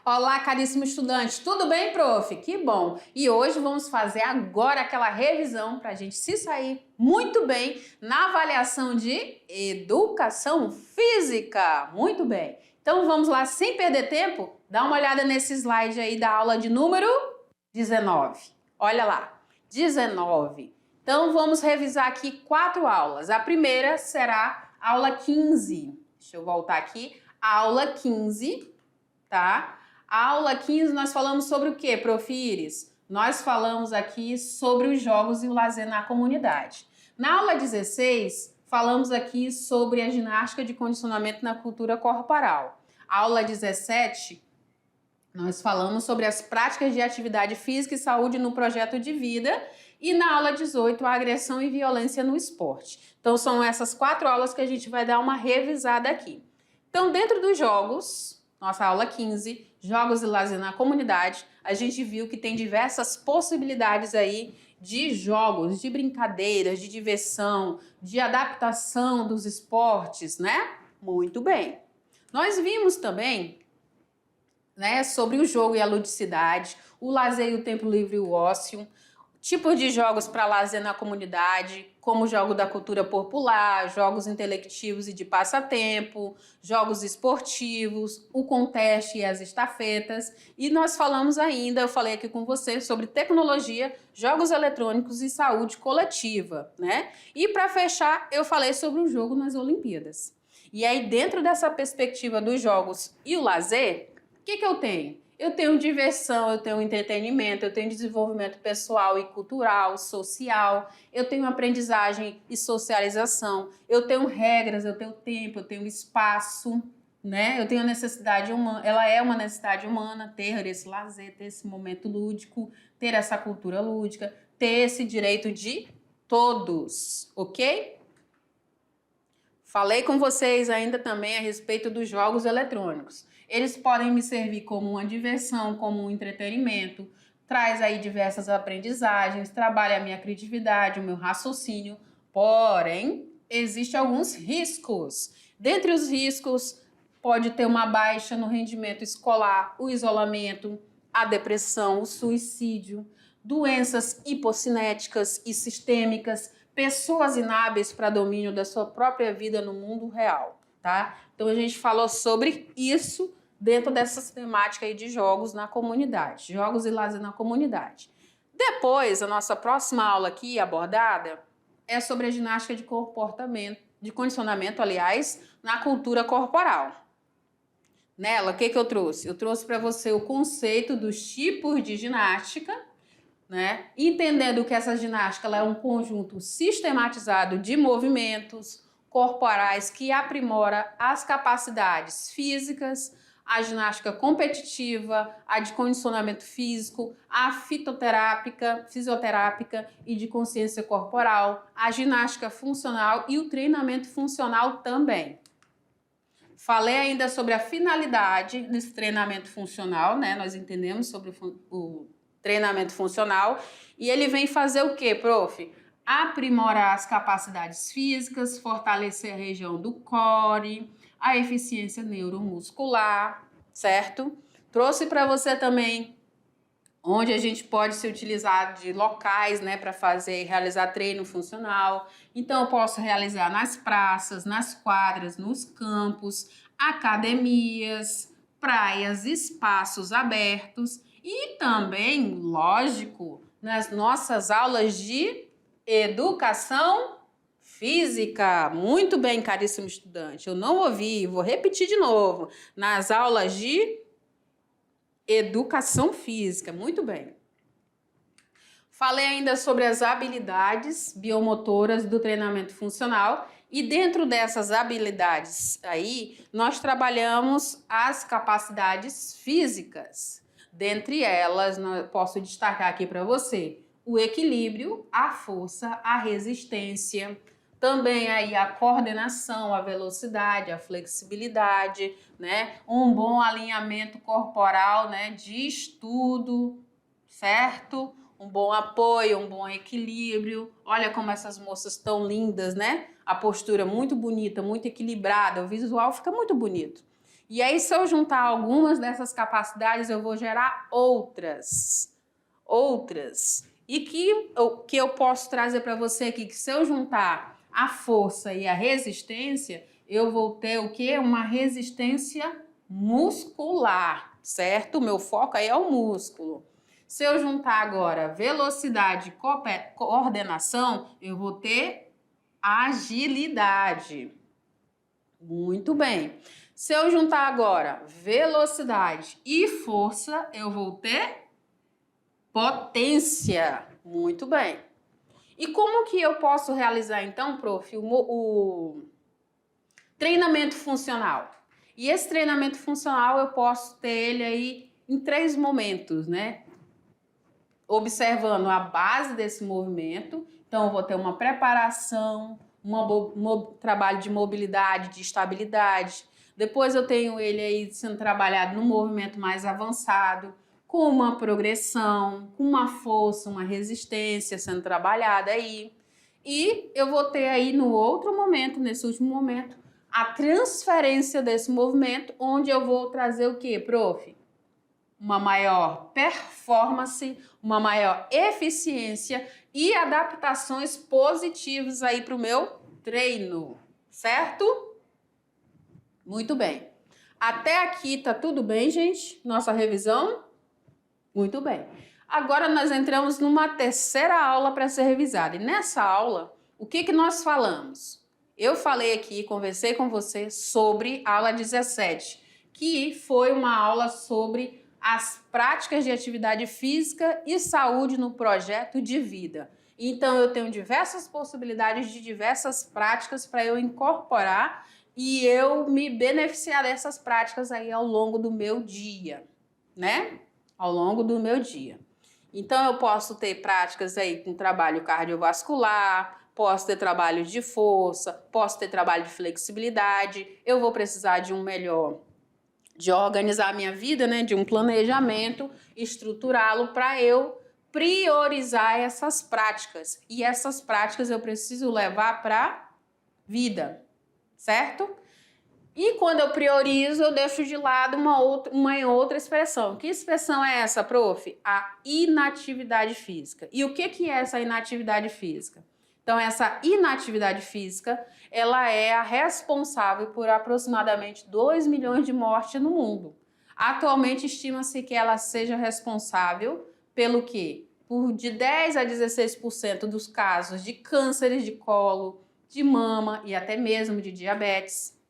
Olá, caríssimo estudante, tudo bem, prof? Que bom! E hoje vamos fazer agora aquela revisão para a gente se sair muito bem na avaliação de educação física. Muito bem! Então vamos lá, sem perder tempo, dá uma olhada nesse slide aí da aula de número 19. Olha lá, 19. Então vamos revisar aqui 4 aulas. A primeira será aula 15. Deixa eu voltar aqui. Aula 15, tá? A aula 15 nós falamos sobre o que, Prof. Iris? Nós falamos aqui sobre os jogos e o lazer na comunidade. Na aula 16, falamos aqui sobre a ginástica de condicionamento na cultura corporal. Aula 17, nós falamos sobre as práticas de atividade física e saúde no projeto de vida. E na aula 18, a agressão e violência no esporte. Então, são essas 4 aulas que a gente vai dar uma revisada aqui. Então, dentro dos jogos, nossa aula 15, jogos e lazer na comunidade, a gente viu que tem diversas possibilidades aí de jogos, de brincadeiras, de diversão, de adaptação dos esportes, né? Muito bem. Nós vimos também, né, sobre o jogo e a ludicidade, o lazer e o tempo livre e o ócio, tipos de jogos para lazer na comunidade, como o jogo da cultura popular, jogos intelectivos e de passatempo, jogos esportivos, o conteste e as estafetas. E nós falamos ainda, eu falei aqui com você, sobre tecnologia, jogos eletrônicos e saúde coletiva, né? E para fechar, eu falei sobre o jogo nas Olimpíadas. E aí, dentro dessa perspectiva dos jogos e o lazer, o que eu tenho? Eu tenho diversão, eu tenho entretenimento, eu tenho desenvolvimento pessoal e cultural, social, eu tenho aprendizagem e socialização, eu tenho regras, eu tenho tempo, eu tenho espaço, né? Eu tenho necessidade humana, ela é uma necessidade humana ter esse lazer, ter esse momento lúdico, ter essa cultura lúdica, ter esse direito de todos, ok? Falei com vocês ainda também a respeito dos jogos eletrônicos. Eles podem me servir como uma diversão, como um entretenimento, traz aí diversas aprendizagens, trabalha a minha criatividade, o meu raciocínio, porém, existem alguns riscos. Dentre os riscos, pode ter uma baixa no rendimento escolar, o isolamento, a depressão, o suicídio, doenças hipocinéticas e sistêmicas, pessoas inábeis para domínio da sua própria vida no mundo real, tá? Então a gente falou sobre isso dentro dessa temática aí de jogos na comunidade, jogos e lazer na comunidade. Depois, a nossa próxima aula aqui abordada é sobre a ginástica de comportamento, de condicionamento, aliás, na cultura corporal. Nela, o que eu trouxe? Eu trouxe para você o conceito dos tipos de ginástica, né? Entendendo que essa ginástica ela é um conjunto sistematizado de movimentos corporais que aprimora as capacidades físicas, a ginástica competitiva, a de condicionamento físico, a fisioterápica e de consciência corporal, a ginástica funcional e o treinamento funcional também. Falei ainda sobre a finalidade desse treinamento funcional, né? Nós entendemos sobre o treinamento funcional e ele vem fazer o quê, prof? Aprimorar as capacidades físicas, fortalecer a região do core, a eficiência neuromuscular, certo? Trouxe para você também onde a gente pode se utilizar de locais, né, para realizar treino funcional. Então, eu posso realizar nas praças, nas quadras, nos campos, academias, praias, espaços abertos e também, lógico, nas nossas aulas de educação física. Muito bem, caríssimo estudante. Eu não ouvi, vou repetir de novo. Nas aulas de educação física. Muito bem. Falei ainda sobre as habilidades biomotoras do treinamento funcional e dentro dessas habilidades aí, nós trabalhamos as capacidades físicas. Dentre elas, posso destacar aqui para você o equilíbrio, a força, a resistência, também aí a coordenação, a velocidade, a flexibilidade, né? Um bom alinhamento corporal, né? De estudo, certo? Um bom apoio, um bom equilíbrio. Olha como essas moças estão lindas, né? A postura muito bonita, muito equilibrada, o visual fica muito bonito. E aí, se eu juntar algumas dessas capacidades, eu vou gerar outras. E que eu posso trazer para você aqui, que se eu juntar a força e a resistência, eu vou ter o quê? Uma resistência muscular, certo? O meu foco aí é o músculo. Se eu juntar agora velocidade e coordenação, eu vou ter agilidade. Muito bem. Se eu juntar agora velocidade e força, eu vou ter potência. Muito bem. E como que eu posso realizar, então, prof, o treinamento funcional? E esse treinamento funcional eu posso ter ele aí em 3 momentos, né? Observando a base desse movimento. Então, eu vou ter uma preparação, trabalho de mobilidade, de estabilidade. Depois eu tenho ele aí sendo trabalhado no movimento mais avançado, com uma progressão, com uma força, uma resistência sendo trabalhada aí. E eu vou ter aí no outro momento, nesse último momento, a transferência desse movimento, onde eu vou trazer o quê, prof? Uma maior performance, uma maior eficiência e adaptações positivas aí para o meu treino, certo? Muito bem. Até aqui tá tudo bem, gente? Nossa revisão? Muito bem. Agora nós entramos numa terceira aula para ser revisada. E nessa aula, o que nós falamos? Eu falei aqui, conversei com você sobre a aula 17, que foi uma aula sobre as práticas de atividade física e saúde no projeto de vida. Então, eu tenho diversas possibilidades de diversas práticas para eu incorporar e eu me beneficiar dessas práticas aí ao longo do meu dia, né? Ao longo do meu dia. Então, eu posso ter práticas aí com trabalho cardiovascular, posso ter trabalho de força, posso ter trabalho de flexibilidade, eu vou precisar de de organizar a minha vida, né, de um planejamento, estruturá-lo para eu priorizar essas práticas. E essas práticas eu preciso levar para a vida, certo? E quando eu priorizo, eu deixo de lado uma outra expressão. Que expressão é essa, prof? A inatividade física. E o que é essa inatividade física? Então, essa inatividade física, ela é a responsável por aproximadamente 2 milhões de mortes no mundo. Atualmente, estima-se que ela seja responsável pelo quê? Por de 10 a 16% dos casos de cânceres de colo, de mama e até mesmo de diabetes.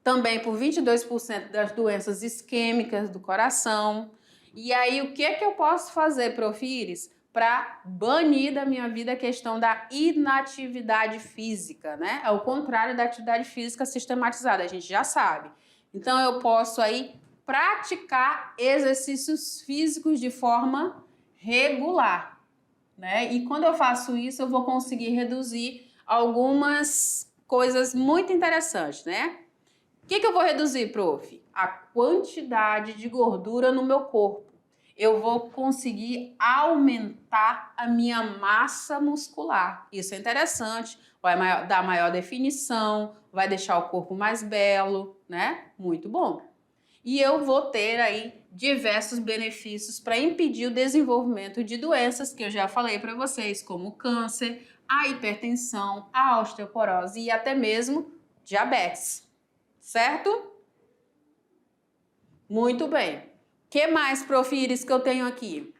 Também por 22% das doenças isquêmicas do coração. E aí, o que eu posso fazer, prof. Iris, para banir da minha vida a questão da inatividade física, né? É o contrário da atividade física sistematizada, a gente já sabe. Então, eu posso aí praticar exercícios físicos de forma regular, né? E quando eu faço isso, eu vou conseguir reduzir algumas coisas muito interessantes, né? O que eu vou reduzir, prof? A quantidade de gordura no meu corpo. Eu vou conseguir aumentar a minha massa muscular. Isso é interessante, vai dar maior definição, vai deixar o corpo mais belo, né? Muito bom. E eu vou ter aí diversos benefícios para impedir o desenvolvimento de doenças que eu já falei para vocês, como o câncer, a hipertensão, a osteoporose e até mesmo diabetes. Certo? Muito bem. O que mais, prof. Iris, que eu tenho aqui?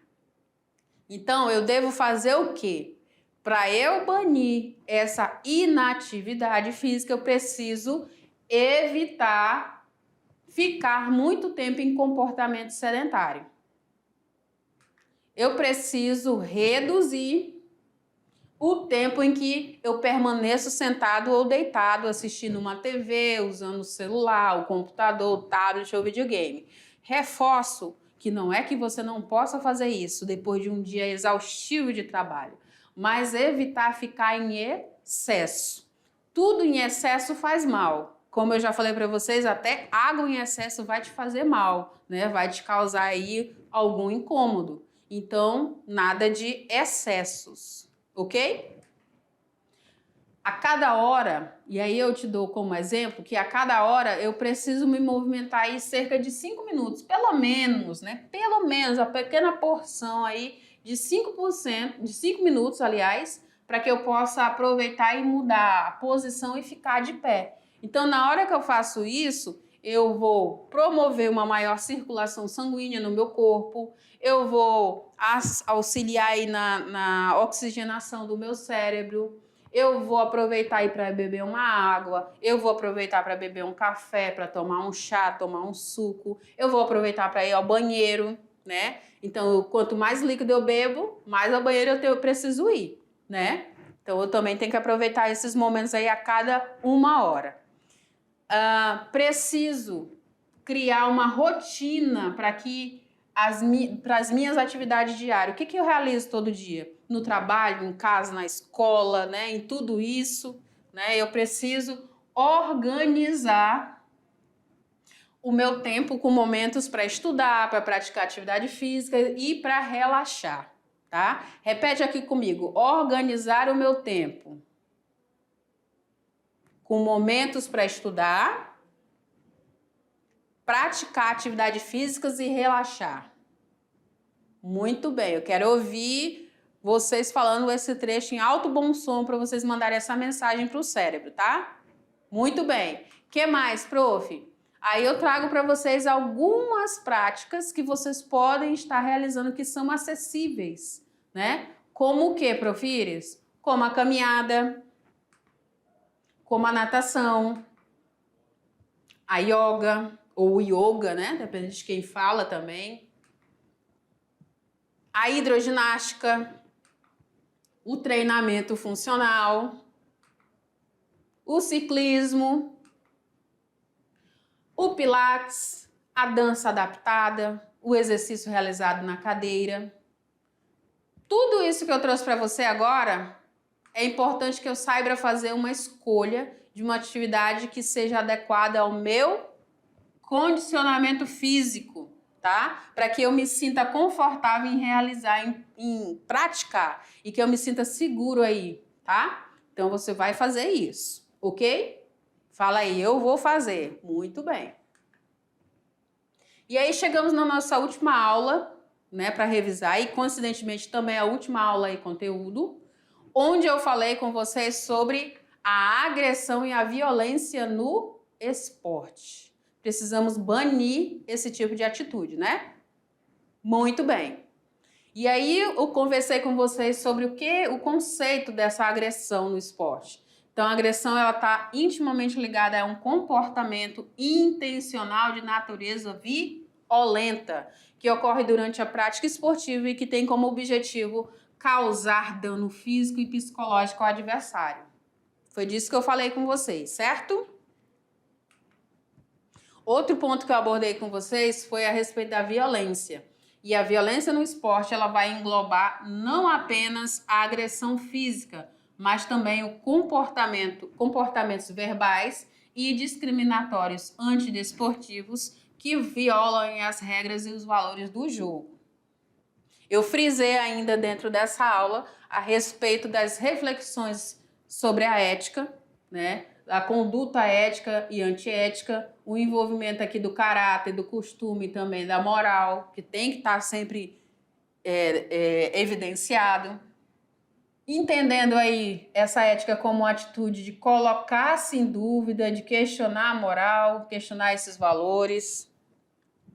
Então, eu devo fazer o quê? Para eu banir essa inatividade física, eu preciso evitar ficar muito tempo em comportamento sedentário. Eu preciso reduzir o tempo em que eu permaneço sentado ou deitado assistindo uma TV, usando o celular, o computador, o tablet ou videogame. Reforço que não é que você não possa fazer isso depois de um dia exaustivo de trabalho, mas evitar ficar em excesso. Tudo em excesso faz mal. Como eu já falei para vocês, até água em excesso vai te fazer mal, né? Vai te causar aí algum incômodo. Então, nada de excessos. Ok? A cada hora, e aí eu te dou como exemplo, que a cada hora eu preciso me movimentar aí cerca de 5 minutos, pelo menos, né? Pelo menos a pequena porção aí de 5%, de 5 minutos, aliás, para que eu possa aproveitar e mudar a posição e ficar de pé. Então, na hora que eu faço isso, eu vou promover uma maior circulação sanguínea no meu corpo, eu vou auxiliar aí na oxigenação do meu cérebro, eu vou aproveitar aí para beber uma água, eu vou aproveitar para beber um café, para tomar um chá, tomar um suco, eu vou aproveitar para ir ao banheiro, né? Então, quanto mais líquido eu bebo, mais ao banheiro eu preciso ir, né? Então, eu também tenho que aproveitar esses momentos aí a cada 1 hora. Preciso criar uma rotina para as minhas atividades diárias. O que eu realizo todo dia? No trabalho, em casa, na escola, né? Em tudo isso, né? Eu preciso organizar o meu tempo com momentos para estudar, para praticar atividade física e para relaxar, tá? Repete aqui comigo. Organizar o meu tempo com momentos para estudar, praticar atividades físicas e relaxar. Muito bem, eu quero ouvir vocês falando esse trecho em alto bom som para vocês mandarem essa mensagem para o cérebro, tá? Muito bem. O que mais, prof? Aí eu trago para vocês algumas práticas que vocês podem estar realizando que são acessíveis, né? Como o que, prof. Iris? Como a caminhada, como a natação, a yoga, ou o yoga, né? Depende de quem fala também. A hidroginástica, o treinamento funcional, o ciclismo, o pilates, a dança adaptada, o exercício realizado na cadeira. Tudo isso que eu trouxe para você agora, é importante que eu saiba fazer uma escolha de uma atividade que seja adequada ao meu condicionamento físico, tá? Para que eu me sinta confortável em realizar, em praticar e que eu me sinta seguro aí, tá? Então você vai fazer isso, ok? Fala aí, eu vou fazer. Muito bem. E aí chegamos na nossa última aula, né, para revisar, e coincidentemente também a última aula aí, conteúdo, onde eu falei com vocês sobre a agressão e a violência no esporte. Precisamos banir esse tipo de atitude, né? Muito bem. E aí eu conversei com vocês sobre o conceito dessa agressão no esporte. Então, a agressão ela está intimamente ligada a um comportamento intencional de natureza violenta, que ocorre durante a prática esportiva e que tem como objetivo causar dano físico e psicológico ao adversário. Foi disso que eu falei com vocês, certo? Outro ponto que eu abordei com vocês foi a respeito da violência. E a violência no esporte ela vai englobar não apenas a agressão física, mas também o comportamentos verbais e discriminatórios antidesportivos que violam as regras e os valores do jogo. Eu frisei ainda dentro dessa aula a respeito das reflexões sobre a ética, né? A conduta ética e antiética, o envolvimento aqui do caráter, do costume também, da moral, que tem que estar sempre evidenciado. Entendendo aí essa ética como uma atitude de colocar-se em dúvida, de questionar a moral, questionar esses valores.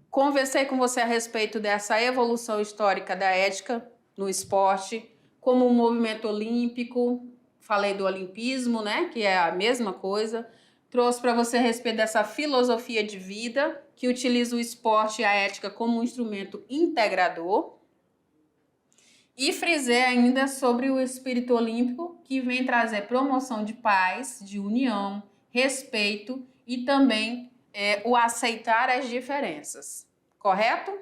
Conversei com você a respeito dessa evolução histórica da ética no esporte, como um movimento olímpico. Falei do olimpismo, né, que é a mesma coisa. Trouxe para você a respeito dessa filosofia de vida, que utiliza o esporte e a ética como um instrumento integrador. E frisei ainda sobre o espírito olímpico, que vem trazer promoção de paz, de união, respeito e também o aceitar as diferenças. Correto?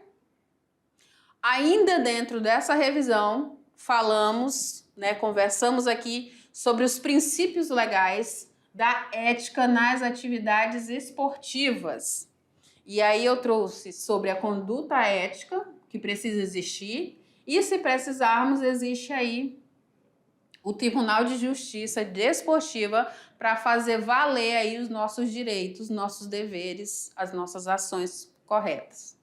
Ainda dentro dessa revisão, falamos, né, conversamos aqui sobre os princípios legais da ética nas atividades esportivas. E aí eu trouxe sobre a conduta ética, que precisa existir, e se precisarmos, existe aí o Tribunal de Justiça Desportiva para fazer valer aí os nossos direitos, nossos deveres, as nossas ações corretas.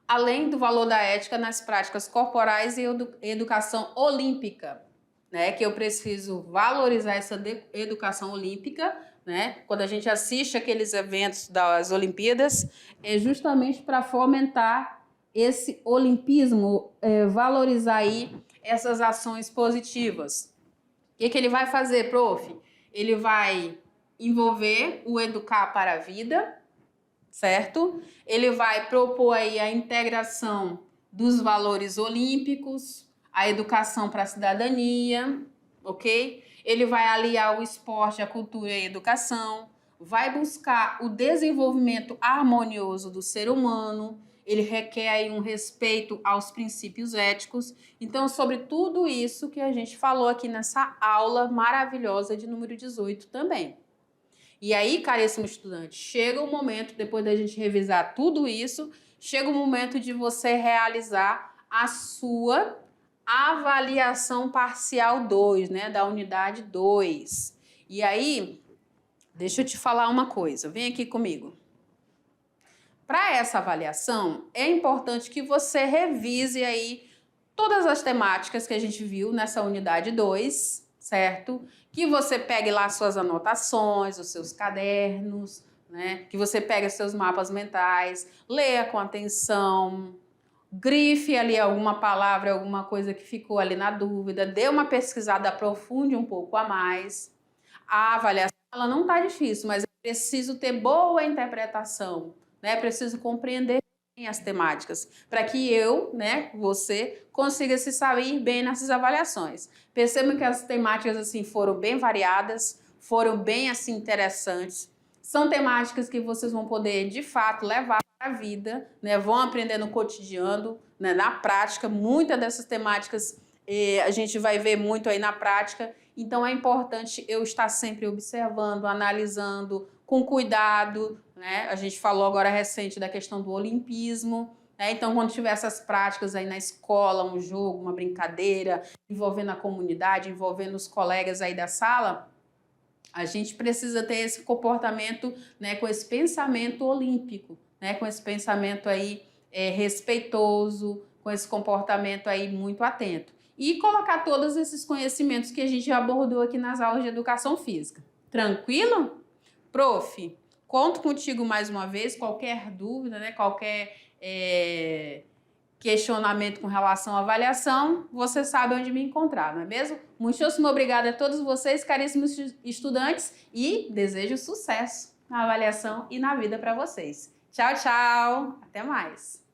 Além do valor da ética nas práticas corporais e educação olímpica, né? Que eu preciso valorizar essa educação olímpica, né? Quando a gente assiste aqueles eventos das Olimpíadas, é justamente para fomentar esse olimpismo, valorizar aí essas ações positivas. O que ele vai fazer, prof? Ele vai envolver o educar para a vida, certo? Ele vai propor aí a integração dos valores olímpicos, a educação para a cidadania, ok? Ele vai aliar o esporte, a cultura e a educação, vai buscar o desenvolvimento harmonioso do ser humano, ele requer aí um respeito aos princípios éticos. Então, sobre tudo isso que a gente falou aqui nessa aula maravilhosa de número 18 também. E aí, caríssimo estudante, chega o momento, depois da gente revisar tudo isso, chega o momento de você realizar a sua avaliação parcial 2, né, da unidade 2. E aí, deixa eu te falar uma coisa, vem aqui comigo. Para essa avaliação, é importante que você revise aí todas as temáticas que a gente viu nessa unidade 2, certo? Que você pegue lá suas anotações, os seus cadernos, né? Que você pegue seus mapas mentais, leia com atenção, grife ali alguma palavra, alguma coisa que ficou ali na dúvida, dê uma pesquisada, aprofunde um pouco a mais. A avaliação, ela não está difícil, mas é preciso ter boa interpretação, né? É preciso compreender bem as temáticas, para que eu, né, você, consiga se sair bem nessas avaliações. Percebam que as temáticas, assim, foram bem variadas, foram bem, assim, interessantes. São temáticas que vocês vão poder, de fato, levar para a vida, né? Vão aprender no cotidiano, né? Na prática. Muitas dessas temáticas a gente vai ver muito aí na prática. Então, é importante eu estar sempre observando, analisando, com cuidado, né? A gente falou agora recente da questão do olimpismo, né? Então, quando tiver essas práticas aí na escola, um jogo, uma brincadeira, envolvendo a comunidade, envolvendo os colegas aí da sala, a gente precisa ter esse comportamento, né, com esse pensamento olímpico, né, com esse pensamento aí respeitoso, com esse comportamento aí muito atento. E colocar todos esses conhecimentos que a gente já abordou aqui nas aulas de educação física. Tranquilo? Prof, conto contigo mais uma vez, qualquer dúvida, né, qualquer questionamento com relação à avaliação, você sabe onde me encontrar, não é mesmo? Muitíssimo obrigada a todos vocês, caríssimos estudantes, e desejo sucesso na avaliação e na vida para vocês. Tchau, tchau! Até mais!